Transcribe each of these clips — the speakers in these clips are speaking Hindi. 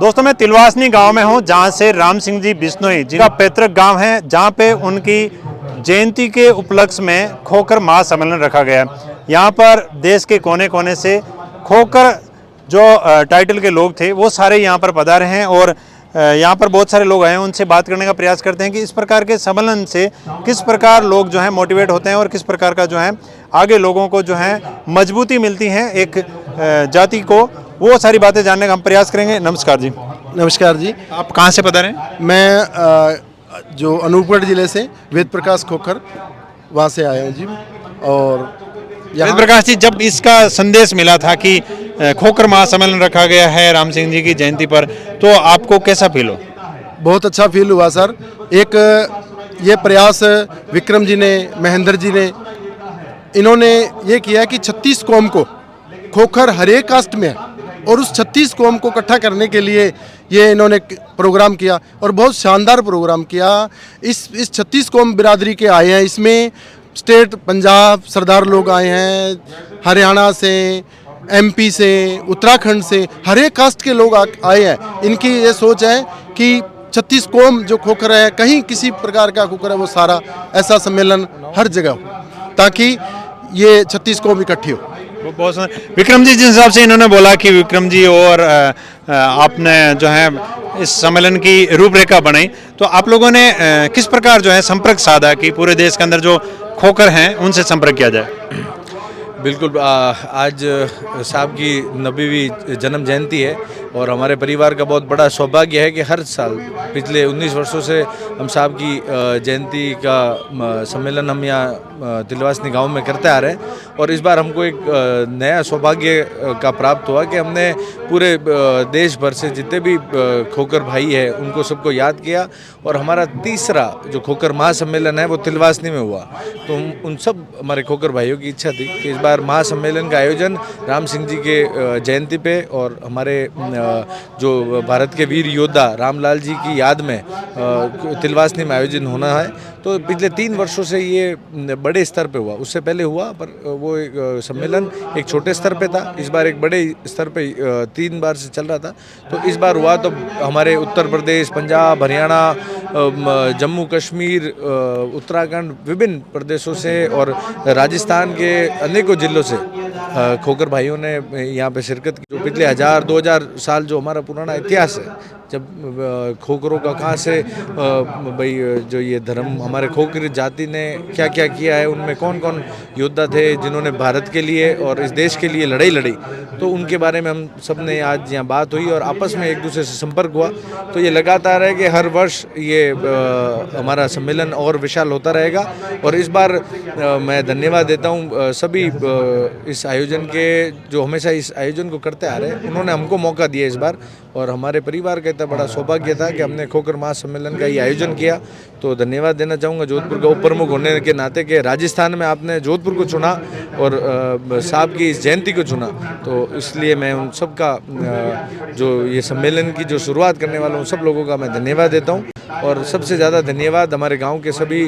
दोस्तों मैं तिलवासनी गांव में हूं, जहां से राम सिंह जी बिश्नोई जिनका पैतृक गांव है, जहां पे उनकी जयंती के उपलक्ष्य में खोखर महासम्मेलन रखा गया। यहां पर देश के कोने कोने से खोखर जो टाइटल के लोग थे वो सारे यहां पर पधारे हैं और यहाँ पर बहुत सारे लोग आए हैं। उनसे बात करने का प्रयास करते हैं कि इस प्रकार के सम्मेलन से किस प्रकार लोग जो हैं मोटिवेट होते हैं और किस प्रकार का जो है आगे लोगों को जो है मजबूती मिलती है एक जाति को। वो सारी बातें जानने का हम प्रयास करेंगे। नमस्कार जी। नमस्कार जी। आप कहाँ से पधारे हैं? मैं जो अनूपगढ़ जिले से वेद प्रकाश खोखर वहाँ से आया हूँ जी। और वेद प्रकाश जी, जब इसका संदेश मिला था कि खोखर महासम्मेलन रखा गया है राम सिंह जी की जयंती पर, तो आपको कैसा फील हो? बहुत अच्छा फील हुआ सर। एक ये प्रयास विक्रम जी ने, महेंद्र जी ने, इन्होंने ये किया कि 36 कौम को, खोखर हर एक कास्ट में है और उस 36 कौम को इकट्ठा करने के लिए ये इन्होंने प्रोग्राम किया और बहुत शानदार प्रोग्राम किया। इस 36 कौम बिरादरी के आए हैं। इसमें स्टेट पंजाब सरदार लोग आए हैं, हरियाणा से, एमपी से, उत्तराखंड से, हर एक कास्ट के लोग आए हैं। इनकी ये सोच है कि 36 कौम जो खोखर है, कहीं किसी प्रकार का खोखर है, वो सारा ऐसा सम्मेलन हर जगह हो ताकि ये 36 कौम इकट्ठी हो। बहुत विक्रम जी, जिस हिसाब से इन्होंने बोला कि विक्रम जी और आपने जो है इस सम्मेलन की रूपरेखा बनाई, तो आप लोगों ने किस प्रकार जो है संपर्क साधा कि पूरे देश के अंदर जो खोखर हैं उनसे संपर्क किया जाए? बिल्कुल, आज साहब की 90वीं जन्म जयंती है और हमारे परिवार का बहुत बड़ा सौभाग्य है कि हर साल पिछले 19 वर्षों से हम साहब की जयंती का सम्मेलन हम यहाँ तिलवासनी गांव में करते आ रहे हैं। और इस बार हमको एक नया सौभाग्य का प्राप्त हुआ कि हमने पूरे देश भर से जितने भी खोखर भाई हैं उनको सबको याद किया और हमारा तीसरा जो खोखर महासम्मेलन है वो तिलवासनी में हुआ। तो उन सब हमारे खोखर भाइयों की इच्छा थी कि इस बार महासम्मेलन का आयोजन राम सिंह जी के जयंती पे और हमारे जो भारत के वीर योद्धा रामलाल जी की याद में तिलवासनी में आयोजन होना है। तो पिछले 3 वर्षों से ये बड़े स्तर पे हुआ, उससे पहले हुआ पर वो एक सम्मेलन एक छोटे स्तर पे था। इस बार एक बड़े स्तर पे 3 बार से चल रहा था। तो इस बार हुआ तो हमारे उत्तर प्रदेश, पंजाब, हरियाणा, जम्मू कश्मीर, उत्तराखंड, विभिन्न प्रदेशों से और राजस्थान के अनेकों जिलों से खोखर भाइयों ने यहाँ पे शिरकत की। जो पिछले 1000-2000 साल जो हमारा पुराना इतिहास है, जब खोखरों का कहाँ से भाई जो ये धर्म हमारे खोखर जाति ने क्या क्या किया है, उनमें कौन कौन योद्धा थे जिन्होंने भारत के लिए और इस देश के लिए लड़ाई लड़ी, तो उनके बारे में हम सब ने आज यहाँ बात हुई और आपस में एक दूसरे से संपर्क हुआ। तो ये लगातार है कि हर वर्ष ये हमारा सम्मेलन और विशाल होता रहेगा। और इस बार मैं धन्यवाद देता हूँ सभी इस आयोजन के जो हमेशा इस आयोजन को करते आ रहे हैं। उन्होंने हमको मौका दिया इस बार और हमारे परिवार का इतना बड़ा सौभाग्य था कि हमने खोखर महासम्मेलन का ये आयोजन किया। तो धन्यवाद देना चाहूँगा जोधपुर का उप प्रमुख होने के नाते के राजस्थान में आपने जोधपुर को चुना और साहब की इस जयंती को चुना, तो इसलिए मैं उन सब का जो ये सम्मेलन की जो शुरुआत करने वाला उन सब लोगों का मैं धन्यवाद देता हूँ। और सबसे ज़्यादा धन्यवाद हमारे गांव के सभी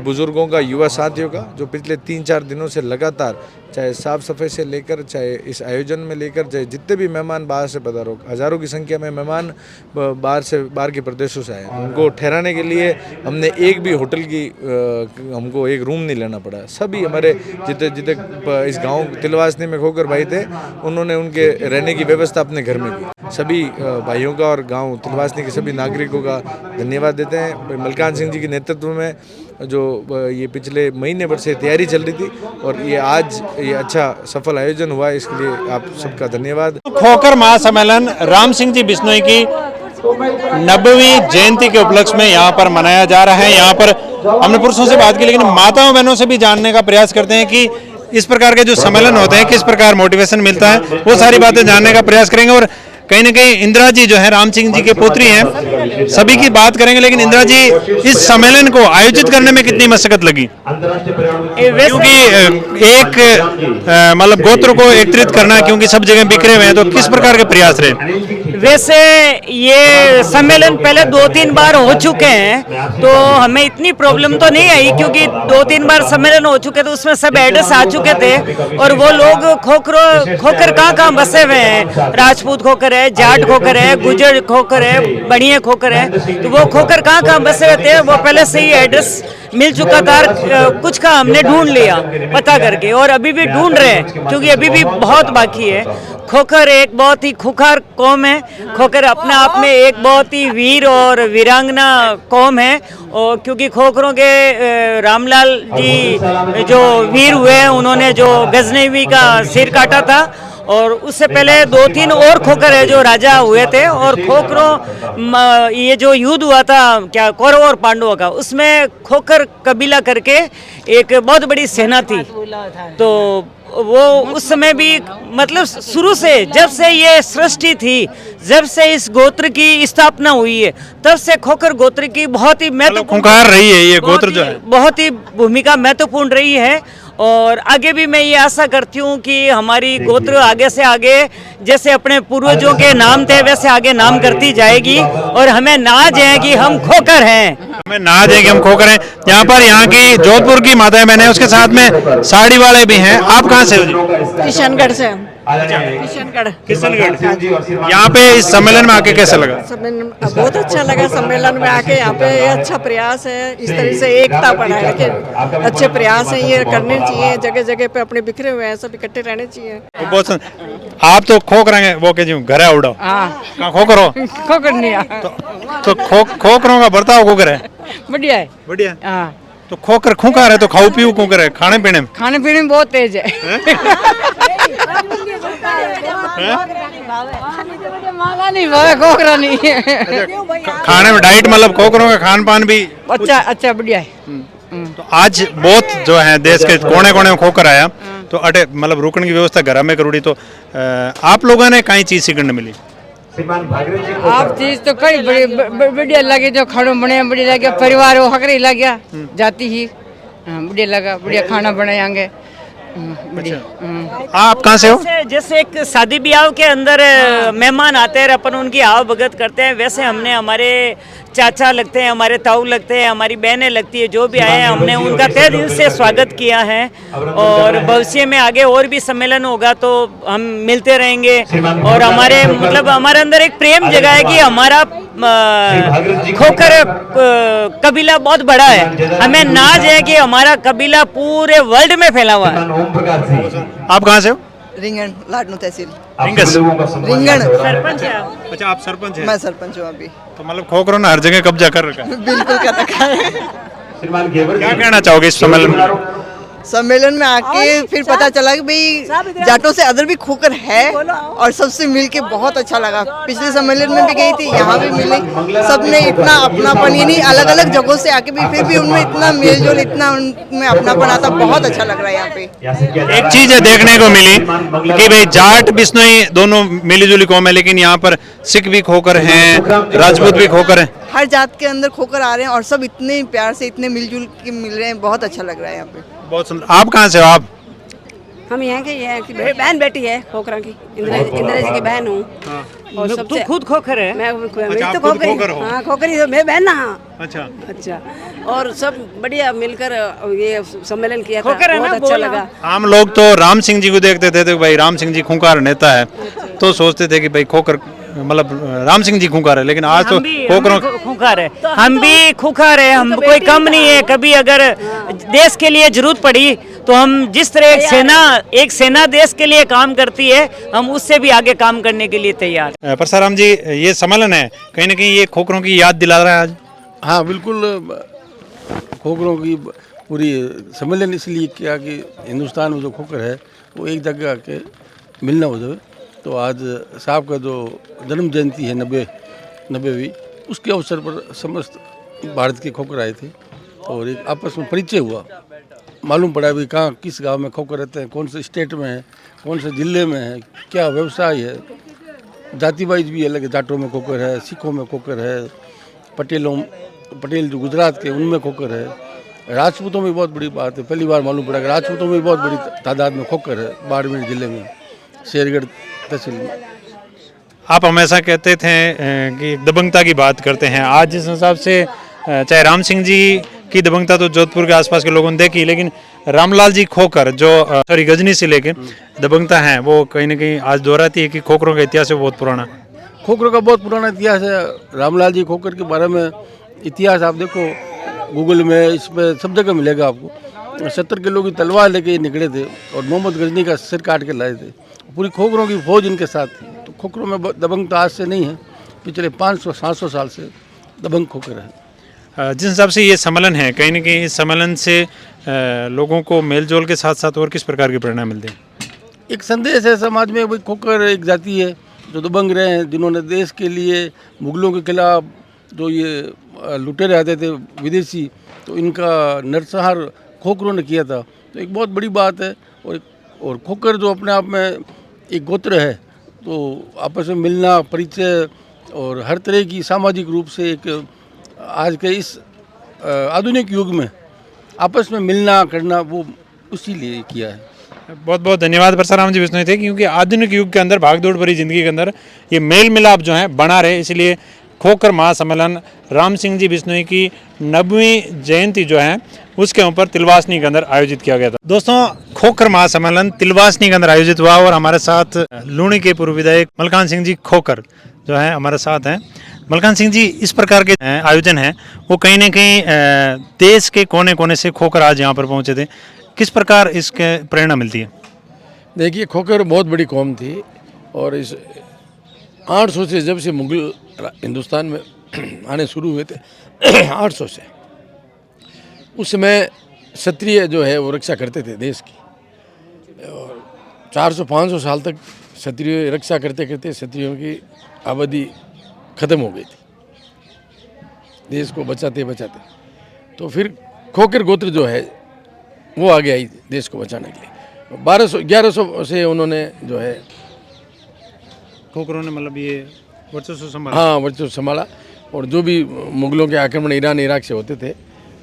बुज़ुर्गों का, युवा साथियों का, जो पिछले 3-4 दिनों से लगातार चाहे साफ़ सफाई से लेकर, चाहे इस आयोजन में लेकर, चाहे जितने भी मेहमान बाहर से पधारो, हज़ारों की संख्या में मेहमान बाहर के प्रदेशों से आए, उनको ठहराने के लिए हमने एक भी होटल की हमको एक रूम नहीं लेना पड़ा। सभी हमारे जितने इस गाँव तिलवासनी में खोखर भाई थे, उन्होंने उनके रहने की व्यवस्था अपने घर में की। सभी भाइयों का और गांव तिलवासनी के सभी नागरिकों का धन्यवाद देते हैं। मलकान सिंह जी के नेतृत्व में जो ये पिछले महीने भर से तैयारी चल रही थी और ये आज ये अच्छा सफल आयोजन हुआ, इसके लिए आप सबका धन्यवाद। खोखर महासम्मेलन राम सिंह जी बिश्नोई की 90वीं जयंती के उपलक्ष्य में यहाँ पर मनाया जा रहा है। यहाँ पर हमने पुरुषों से बात की, लेकिन माताओं बहनों से भी जानने का प्रयास करते हैं कि इस प्रकार के जो सम्मेलन होते हैं किस प्रकार मोटिवेशन मिलता है, वो सारी बातें जानने का प्रयास करेंगे। और कहीं ना कहीं इंदिरा जी जो है राम सिंह जी के पुत्री हैं, सभी की बात करेंगे। लेकिन इंदिरा जी, इस सम्मेलन को आयोजित करने में कितनी मशक्कत लगी? क्योंकि एक मतलब गोत्र को एकत्रित करना, क्योंकि सब जगह बिखरे हुए हैं, तो किस प्रकार के प्रयास रहे? वैसे ये सम्मेलन पहले 2-3 बार हो चुके हैं, तो हमें इतनी प्रॉब्लम तो नहीं आई, क्योंकि 2-3 बार सम्मेलन हो चुके थे, उसमें सब एड्रेस आ चुके थे और वो लोग खोखर कहाँ बसे हुए हैं, राजपूत खोखर है, है, जाट खोकर है, गुजर खोकर है, बढ़िया खोकर है। तो वो खोकर कहाँ कहाँ बसे रहते हैं वो पहले से ही एड्रेस मिल चुका था। कुछ का हमने ढूंढ लिया पता करके, और अभी भी ढूंढ रहे हैं क्योंकि अभी भी बहुत बाकी है। खोखर एक बहुत ही खुखार कौम है। खोखर अपने आप में एक बहुत ही वीर और वीरांगना कौम है, और क्योंकि खोखरों के रामलाल जी जो वीर हुए हैं, उन्होंने जो गजनवी का सिर काटा था, और उससे पहले 2-3 और खोखर है जो राजा हुए थे। और खोखरों ये जो युद्ध हुआ था क्या कौरव और पांडवों का, उसमें खोखर कबीला करके एक बहुत बड़ी सेना थी। तो वो उस समय भी मतलब शुरू से जब से ये सृष्टि थी, जब से इस गोत्र की स्थापना हुई है, तब से खोखर गोत्र की बहुत ही महत्वपूर्ण खुंखार रही है ये गोत्र जो है। बहुत ही भूमिका महत्वपूर्ण रही है। और आगे भी मैं ये आशा करती हूँ कि हमारी गोत्र आगे से आगे जैसे अपने पूर्वजों के नाम थे वैसे आगे नाम करती जाएगी, और हमें नाज है कि हम खोकर हैं। हमें नाज है कि हम खोकर हैं। यहाँ पर यहाँ की जोधपुर की माताएं बहनें, उसके साथ में साड़ी वाले भी हैं। आप कहाँ से हो जी? किशनगढ़ से हम। किशनगढ़। किशनगढ़। यहाँ पे इस सम्मेलन में आके कैसा लगा? बहुत अच्छा लगा सम्मेलन में आके। यहाँ पे ये अच्छा प्रयास है, इस तरह से एकता बढ़ाने के अच्छे प्रयास हैं, ये करने चाहिए। जगह जगह पे अपने बिखरे हुए हैं, सब इकट्ठे रहने चाहिए। बहुत आप तो खोकर हैं वो के जी घर उड़ो। हाँ, कहाँ खोकर हो? खोकर नहीं आ। तो खोकरों का बर्ताव खोकर है बढ़िया है। बढ़िया। हाँ, तो खोकर खूंखार है तो खाऊ पीऊ खोकर है, खाने पीने में खाने पीने में बहुत तेज है। मांगा नहीं भावे, खोखरा नहीं है। खाने में डाइट मतलब खोकरों का खान पान भी अच्छा अच्छा बढ़िया है। तो आज बहुत जो है देश के कोने कोने में खोकर आया, तो अटे मतलब रुकने की व्यवस्था घर में करूड़ी। तो आप लोगों ने कई चीज सीखने मिली? आप चीज तो कई बढ़िया लगे, जो खाना बने बढ़िया लगे, परिवार वो हकरे लगे जाती ही। बढ़िया लगा, बढ़िया खाना बनाएंगे बढ़िया। आप कहाँ से हो? जैसे एक शादी ब्याह के अंदर मेहमान आते हैं, अपन उनकी आव भगत करते हैं, वैसे हमने हमारे चाचा लगते हैं, हमारे ताऊ लगते हैं, हमारी बहनें लगती है, जो भी आए हैं हमने उनका तहे दिल से स्वागत किया है। और भविष्य में आगे और भी सम्मेलन होगा तो हम मिलते रहेंगे। और हमारे मतलब हमारे अंदर एक प्रेम जगह है कि हमारा खोकर कबीला बहुत बड़ा है। हमें नाज है कि हमारा कबीला पूरे वर्ल्ड में फैला हुआ है। आप कहाँ से हो? रिंगण लाडनू तहसील रिंगस। रिंगण सरपंच है आप? अच्छा आप सरपंच हैं? मैं सरपंच हूँ अभी। तो मतलब खोकरों ने हर जगह कब्जा कर रखा है। बिल्कुल कर रखा है। क्या कहना चाहोगे इस सम्मेलन में? सम्मेलन में आके फिर पता चला कि भाई जाटों से अदर भी खोकर है, और सबसे मिलके बहुत अच्छा लगा। पिछले सम्मेलन में भी गई थी, यहाँ भी मिली, सबने इतना अपनापन, ये नहीं अलग अलग जगहों से आके भी फिर भी उनमें इतना मेलजोल, इतना उनमें अपनापन आता, बहुत अच्छा लग रहा है यहाँ पे। एक चीज देखने को मिली कि भाई जाट बिश्नोई दोनों मिली जुली कौम है, लेकिन यहाँ पर सिख भी खोकर हैं, राजपूत भी खोकर हैं। हर जात के अंदर खोकर आ रहे हैं और सब इतने प्यार से इतने मिलजुल के मिल रहे हैं, बहुत अच्छा लग रहा है यहाँ पे। बहुत सुंदर। आप कहाँ से हो? आप? हम यहाँ के हैं कि बहन बेटी है खोखरा की, इंदिरा जी की बहन हूँ। और तू सबसे खुद खोकर है? मैं अच्छा, तो आप खुद खोकर हो? हाँ खोखरी तो मैं बहन ना। हाँ अच्छा अच्छा। और सब बढ़िया मिलकर ये सम्मेलन किया था, खोखर है ना, बहुत अच्छा बोला। लगा। आम लोग तो राम सिंह जी को देखते थे तो भाई राम सिंह जी खूंखार नेता है, तो सोचते थे कि भाई खोकर मतलब राम सिंह जी खूंखार है, लेकिन आज तो खोकरों खूंखार है। हम भी खूंखार है, हम कोई कम नहीं है। कभी अगर देश के लिए जरूरत पड़ी तो हम जिस तरह एक सेना देश के लिए काम करती है, हम उससे भी आगे काम करने के लिए तैयार। परसाराम जी, ये सम्मेलन है कहीं ना कहीं ये खोकरों की याद दिला रहा है आज? हाँ बिल्कुल। खोखरों की पूरी सम्मेलन इसलिए किया कि हिंदुस्तान में जो खोकर है वो एक जगह आके मिलना हो जाए। तो आज साहब का जो जन्म जयंती है 90वीं, उसके अवसर पर समस्त भारत के खोकर आए थे और एक आपस में परिचय हुआ। मालूम पड़ा भी कहाँ किस गांव में खोकर रहते हैं, कौन से स्टेट में है, कौन से ज़िले में है, क्या व्यवसाय है। जाति वाइज भी अलग है, जाटों में खोकर है, सिखों में खोकर है, पटेल जो गुजरात के उनमें खोकर है, राजपूतों में बहुत बड़ी बात है। पहली बार मालूम पड़ा कि राजपूतों में बहुत बड़ी तादाद में खोकर है बाड़मेर जिले में, शेरगढ़ तहसील में। आप हमेशा कहते थे कि दबंगता की बात करते हैं। आज जिस हिसाब से चाहे राम सिंह जी की दबंगता तो जोधपुर के आसपास के लोगों ने देखी, लेकिन रामलाल जी खोकर जो गजनी से लेके दबंगता है वो कहीं ना कहीं आज दोहराती है कि खोकरों का इतिहास बहुत पुराना। खोखरों का बहुत पुराना इतिहास है। रामलाल जी खोखर के बारे में इतिहास आप देखो गूगल में, इसमें सब जगह मिलेगा आपको। 70 किलो की तलवार लेके निकले थे और मोहम्मद गजनी का सिर काट के लाए थे। पूरी खोखरों की फौज इनके साथ थी। तो खोखरों में दबंग तो आज से नहीं है, पिछले 500-700 साल से दबंग खोखर है। जिस हिसाब से ये सम्मेलन है, कहीं ना कहीं इस सम्मेलन से लोगों को मेलजोल के साथ साथ और किस प्रकार की प्रेरणा मिलती है? एक संदेश है समाज में, भाई खोखर एक जाति है जो दबंग रहे हैं, जिन्होंने देश के लिए मुगलों के खिलाफ जो ये लुटेरे आते थे विदेशी, तो इनका नरसंहार खोखरों ने किया था। तो एक बहुत बड़ी बात है। और खोखर जो अपने आप में एक गोत्र है, तो आपस में मिलना, परिचय और हर तरह की सामाजिक रूप से एक आज के इस आधुनिक युग में आपस में मिलना करना, वो उसी लिए किया है। बहुत बहुत धन्यवाद परसाराम जी बिश्नोई थे, क्योंकि आधुनिक युग के अंदर भागदौड़ भरी जिंदगी के अंदर ये मेल मिलाप जो है बना रहे, इसलिए खोखर महासम्मेलन राम सिंह जी बिश्नोई की 90वीं जयंती जो है उसके ऊपर तिलवासनी के अंदर आयोजित किया गया था। दोस्तों, खोखर महासम्मेलन तिलवासनी के अंदर आयोजित हुआ और हमारे साथ लूणी के पूर्व विधायक मलकान सिंह जी खोखर जो है हमारे साथ हैं। मलकान सिंह जी, इस प्रकार के आयोजन हैं वो कहीं ना कहीं देश के कोने कोने से खोखर आज यहाँ पर पहुँचे थे, किस प्रकार इसके प्रेरणा मिलती है? देखिए, खोखर बहुत बड़ी कौम थी और इस 800 से जब से मुगल हिंदुस्तान में आने शुरू हुए थे 800 से, उस समय क्षत्रिय जो है वो रक्षा करते थे देश की। और 400-500 साल तक क्षत्रिय रक्षा करते करते क्षत्रियों की आबादी ख़त्म हो गई थी देश को बचाते बचाते। तो फिर खोखर गोत्र जो है वो आगे आई देश को बचाने के लिए। 1100 से उन्होंने जो है खोखरों ने मतलब ये वर्चस्व संभाला। हाँ, वर्चस्व संभाला। और जो भी मुगलों के आक्रमण ईरान इराक से होते थे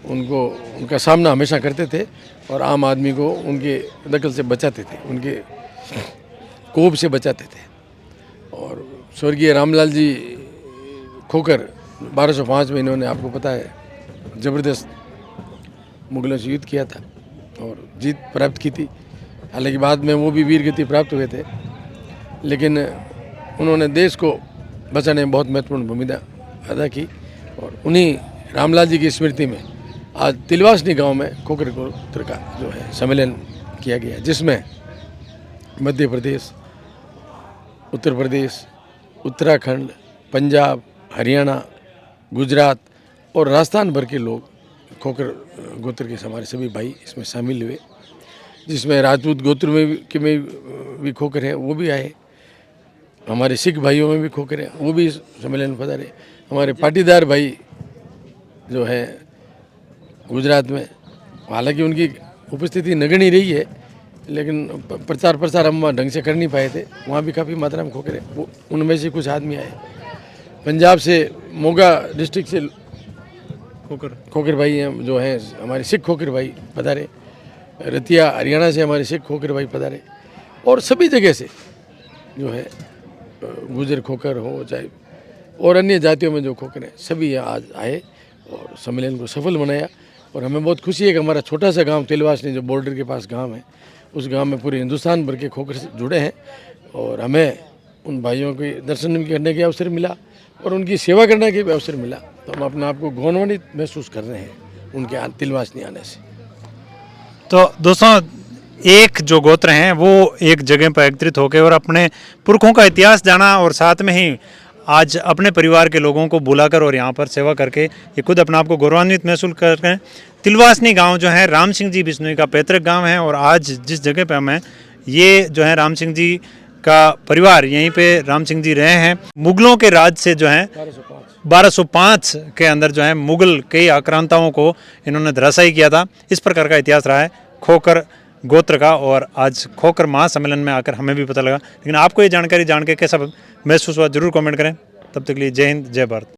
उनका सामना हमेशा करते थे और आम आदमी को उनके दखल से बचाते थे, उनके कोप से बचाते थे। और स्वर्गीय रामलाल जी खोखर 1205 में इन्होंने, आपको पता है, ज़बरदस्त मुगलों से युद्ध किया था और जीत प्राप्त की थी। हालांकि बाद में वो भी वीर गति प्राप्त हुए थे, लेकिन उन्होंने देश को बचाने में बहुत महत्वपूर्ण भूमिका अदा की। और उन्हीं रामलाल जी की स्मृति में आज तिलवासनी गांव में खोखर गोत्र का जो है सम्मेलन किया गया, जिसमें मध्य प्रदेश, उत्तर प्रदेश, उत्तराखंड, पंजाब, हरियाणा, गुजरात और राजस्थान भर के लोग खोखर गोत्र के हमारे सभी भाई इसमें शामिल हुए, जिसमें राजपूत गोत्र में भी खोखर हैं, वो भी आए। हमारे सिख भाइयों में भी खोखर हैं, वो भी इस सम्मेलन में पधारे। हमारे पाटीदार भाई जो हैं गुजरात में, हालांकि उनकी उपस्थिति नगण्य रही है, लेकिन प्रचार हम ढंग से कर नहीं पाए थे। वहाँ भी काफ़ी मात्रा में खोखर हैं, वो उनमें से कुछ आदमी आए। पंजाब से मोगा डिस्ट्रिक्ट से खोखर भाई हैं जो हैं हमारे सिख खोखर भाई पधारे। रतिया हरियाणा से हमारे सिख खोखर भाई पधारे। और सभी जगह से जो है गुजर खोखर हो चाहे और अन्य जातियों में जो खोखर हैं, सभी यहाँ आज आए और सम्मेलन को सफल बनाया। और हमें बहुत खुशी है कि हमारा छोटा सा गांव तिलवासनी जो बॉर्डर के पास गांव है, उस गांव में पूरे हिंदुस्तान भर के खोखर से जुड़े हैं और हमें उन भाइयों के दर्शन करने के अवसर मिला और उनकी सेवा करने के भी अवसर मिला। तो हम अपने आप को गौरवान्वित महसूस कर रहे हैं उनके तिलवासनी आने से। तो दोस्तों, एक जो गोत्र हैं वो एक जगह पर एकत्रित होकर और अपने पुरखों का इतिहास जाना और साथ में ही आज अपने परिवार के लोगों को बुलाकर और यहाँ पर सेवा करके ये खुद अपने आप को गौरवान्वित महसूस कर रहे हैं। तिलवासनी गांव जो है राम सिंह जी बिश्नोई का पैतृक गांव है और आज जिस जगह पे हम हैं, ये जो है राम सिंह जी का परिवार, यहीं पे राम सिंह जी रहे हैं। मुगलों के राज से जो है 1205 के अंदर जो है मुगल कई आक्रांताओं को इन्होंने धराशायी किया था। इस प्रकार का इतिहास रहा है खोखर गोत्र का और आज खोखर महासम्मेलन में आकर हमें भी पता लगा। लेकिन आपको ये जानकारी जान के कैसा महसूस हुआ, जरूर कमेंट करें। तब तक के लिए जय हिंद, जय भारत।